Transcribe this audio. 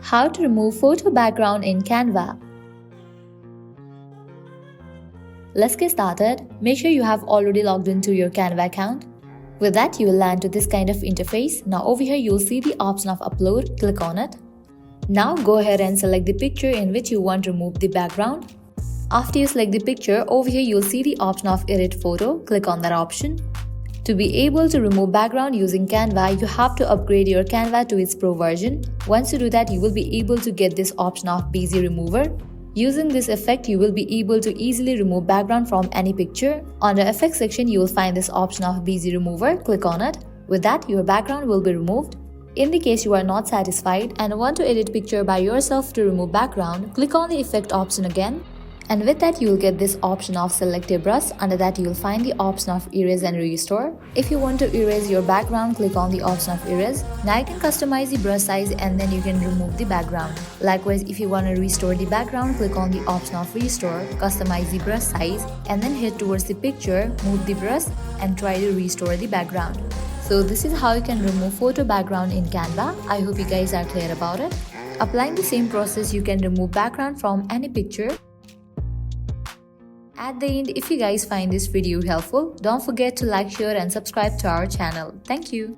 How to remove photo background in Canva. Let's get started. Make sure you have already logged into your Canva account. With that, you will land to this kind of interface. Now over here, you'll see the option of upload. Click on it. Now go ahead and select the picture in which you want to remove the background. After you select the picture, over here you'll see the option of edit photo. Click on that option. To be able to remove background using Canva, you have to upgrade your Canva to its Pro version. Once you do that, you will be able to get this option of Busy Remover. Using this effect, you will be able to easily remove background from any picture. Under Effects section, you will find this option of Busy Remover. Click on it. With that, your background will be removed. In the case you are not satisfied and want to edit picture by yourself to remove background, click on the Effect option again. And with that, you will get this option of Select a Brush. Under that, you will find the option of Erase and Restore. If you want to erase your background, click on the option of Erase. Now you can customize the brush size and then you can remove the background. Likewise, if you want to restore the background, click on the option of Restore, customize the brush size, and then head towards the picture, move the brush, and try to restore the background. So this is how you can remove photo background in Canva. I hope you guys are clear about it. Applying the same process, you can remove background from any picture. At the end, if you guys find this video helpful, don't forget to like, share and subscribe to our channel. Thank you.